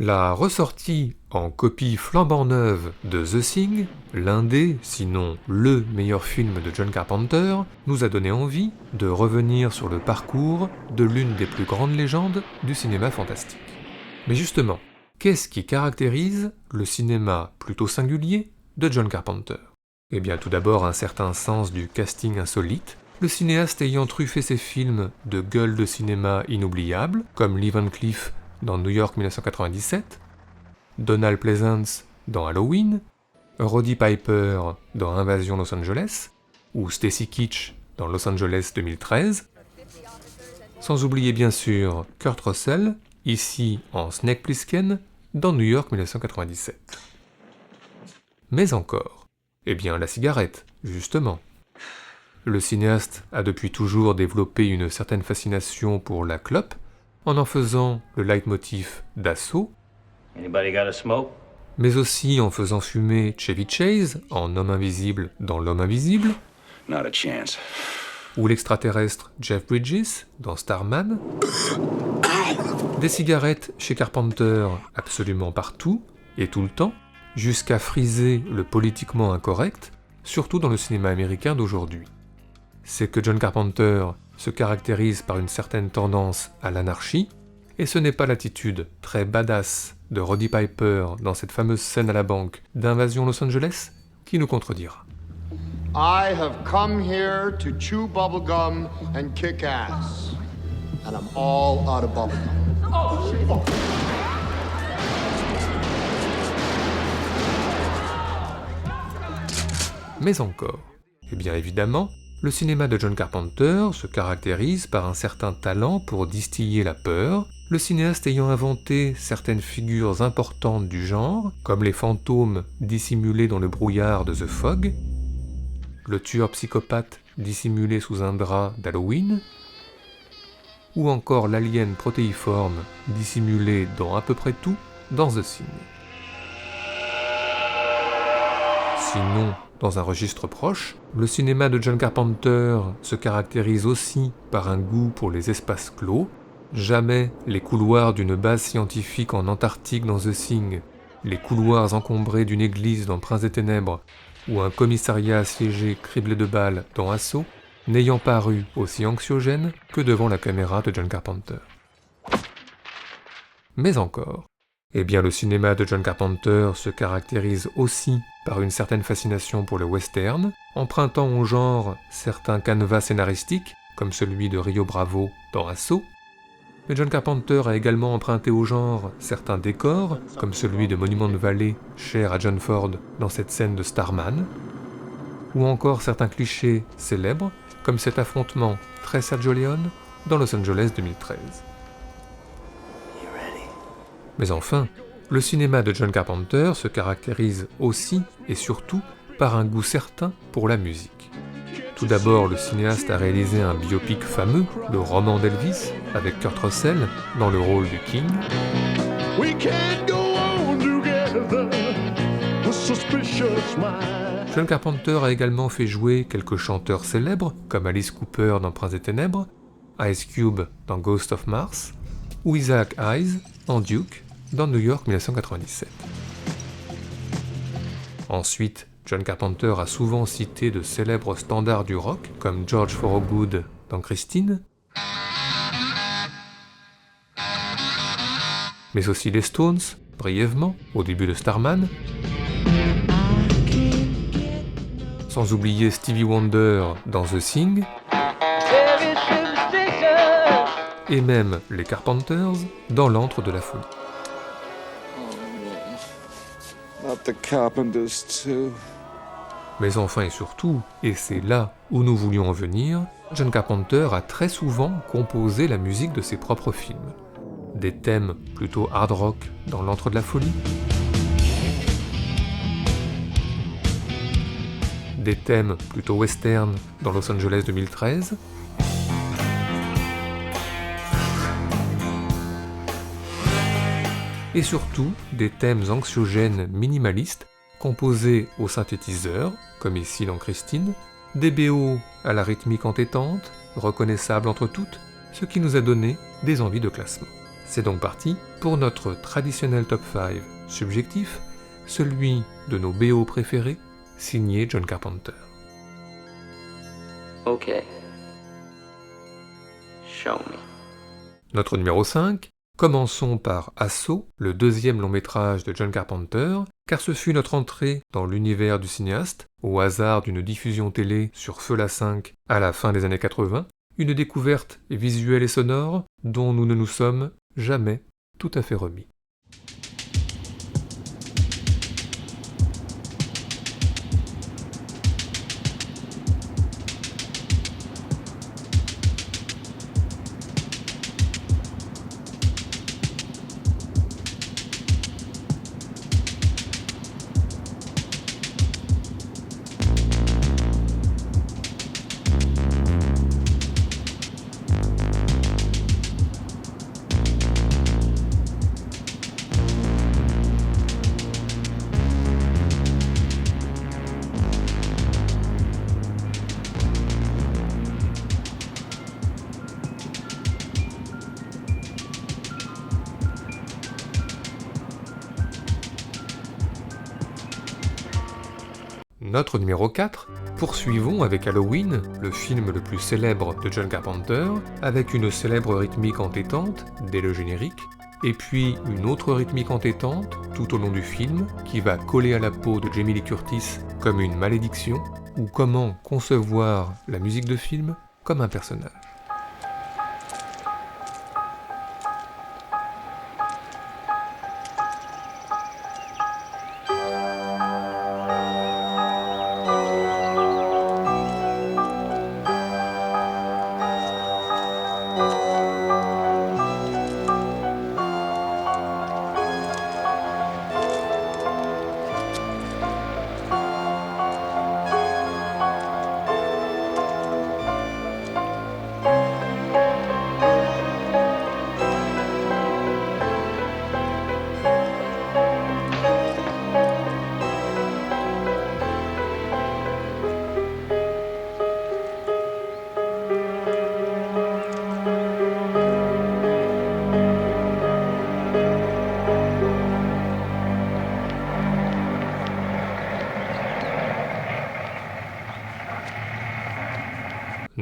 La ressortie en copie flambant neuve de The Thing, l'un des, sinon le meilleur film de John Carpenter, nous a donné envie de revenir sur le parcours de l'une des plus grandes légendes du cinéma fantastique. Mais justement, qu'est-ce qui caractérise le cinéma plutôt singulier de John Carpenter ? Eh bien tout d'abord un certain sens du casting insolite, le cinéaste ayant truffé ses films de gueules de cinéma inoubliables, comme Lee Van Cleef dans New York 1997, Donald Pleasence dans Halloween, Roddy Piper dans Invasion Los Angeles, ou Stacy Keach dans Los Angeles 2013, sans oublier bien sûr Kurt Russell, ici en Snake Plissken, dans New York 1997. Mais encore, eh bien la cigarette, justement. Le cinéaste a depuis toujours développé une certaine fascination pour la clope, en faisant le leitmotiv d'assaut, mais aussi en faisant fumer Chevy Chase en Homme Invisible dans L'Homme Invisible, ou l'extraterrestre Jeff Bridges dans Starman, des cigarettes chez Carpenter absolument partout et tout le temps, jusqu'à friser le politiquement incorrect, surtout dans le cinéma américain d'aujourd'hui. C'est que John Carpenter se caractérise par une certaine tendance à l'anarchie, et ce n'est pas l'attitude très badass de Roddy Piper dans cette fameuse scène à la banque d'Invasion Los Angeles qui nous contredira. I have come here to chew bubblegum and kick ass. And I'm all out of bubblegum. Oh. Mais encore, et bien évidemment, le cinéma de John Carpenter se caractérise par un certain talent pour distiller la peur, le cinéaste ayant inventé certaines figures importantes du genre, comme les fantômes dissimulés dans le brouillard de The Fog, le tueur psychopathe dissimulé sous un drap d'Halloween, ou encore l'alien protéiforme dissimulé dans à peu près tout dans The Thing. Sinon, dans un registre proche, le cinéma de John Carpenter se caractérise aussi par un goût pour les espaces clos. Jamais les couloirs d'une base scientifique en Antarctique dans The Thing, les couloirs encombrés d'une église dans Prince des Ténèbres, ou un commissariat assiégé criblé de balles dans Assaut, n'ayant paru aussi anxiogène que devant la caméra de John Carpenter. Mais encore, eh bien le cinéma de John Carpenter se caractérise aussi par une certaine fascination pour le western, empruntant au genre certains canevas scénaristiques, comme celui de Rio Bravo dans Assaut, mais John Carpenter a également emprunté au genre certains décors, comme celui de Monument Valley, cher à John Ford dans cette scène de Starman, ou encore certains clichés célèbres, comme cet affrontement très Sergio Leone dans Los Angeles 2013. Mais enfin, le cinéma de John Carpenter se caractérise aussi et surtout par un goût certain pour la musique. Tout d'abord, le cinéaste a réalisé un biopic fameux, le roman d'Elvis, avec Kurt Russell dans le rôle du King. John Carpenter a également fait jouer quelques chanteurs célèbres, comme Alice Cooper dans Prince des Ténèbres, Ice Cube dans Ghost of Mars, ou Isaac Hayes en Duke dans New York 1997. Ensuite, John Carpenter a souvent cité de célèbres standards du rock, comme George Thorogood dans Christine, mais aussi les Stones, brièvement, au début de Starman, sans oublier Stevie Wonder dans The Thing, et même les Carpenters dans L'Antre de la folie. Not the Carpenters too. Mais enfin et surtout, et c'est là où nous voulions en venir, John Carpenter a très souvent composé la musique de ses propres films. Des thèmes plutôt hard rock dans L'Antre de la folie, des thèmes plutôt western dans Los Angeles 2013, et surtout des thèmes anxiogènes minimalistes composés au synthétiseur, comme ici dans Christine, des BO à la rythmique entêtante, reconnaissables entre toutes, ce qui nous a donné des envies de classement. C'est donc parti pour notre traditionnel top 5 subjectif, celui de nos BO préférés, signé John Carpenter. Ok. Show me. Notre numéro 5, commençons par Assaut, le deuxième long métrage de John Carpenter, car ce fut notre entrée dans l'univers du cinéaste, au hasard d'une diffusion télé sur Feu la 5 à la fin des années 80, une découverte visuelle et sonore dont nous ne nous sommes jamais tout à fait remis. Notre numéro 4, poursuivons avec Halloween, le film le plus célèbre de John Carpenter, avec une célèbre rythmique entêtante dès le générique, et puis une autre rythmique entêtante tout au long du film qui va coller à la peau de Jamie Lee Curtis comme une malédiction, ou comment concevoir la musique de film comme un personnage.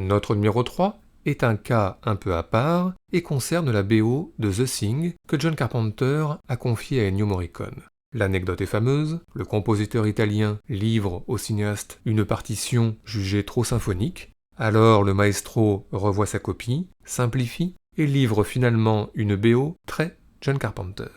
Notre numéro 3 est un cas un peu à part et concerne la BO de The Thing que John Carpenter a confiée à Ennio Morricone. L'anecdote est fameuse, le compositeur italien livre au cinéaste une partition jugée trop symphonique, alors le maestro revoit sa copie, simplifie et livre finalement une BO très John Carpenter.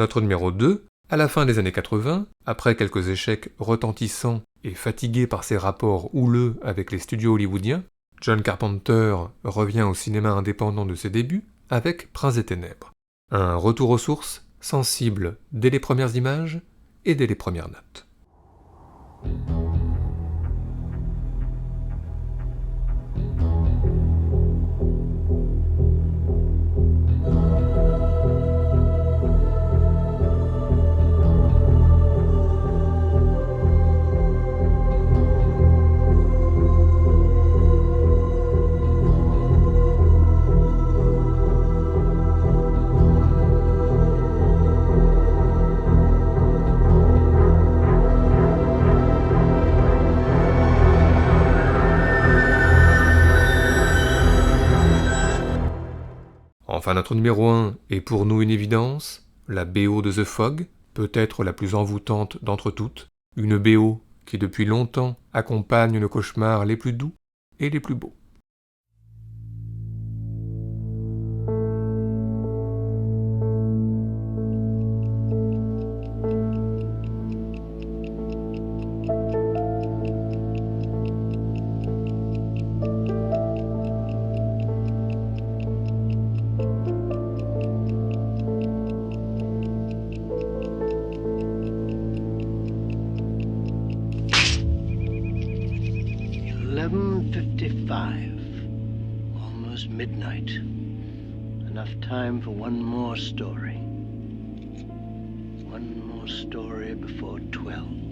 Notre numéro 2, à la fin des années 80, après quelques échecs retentissants et fatigué par ses rapports houleux avec les studios hollywoodiens, John Carpenter revient au cinéma indépendant de ses débuts avec Prince des Ténèbres. Un retour aux sources, sensible dès les premières images et dès les premières notes. Enfin, notre numéro 1 est pour nous une évidence, la BO de The Fog, peut-être la plus envoûtante d'entre toutes, une BO qui depuis longtemps accompagne nos cauchemars les plus doux et les plus beaux. Almost midnight. Enough time for one more story. One more story before 12.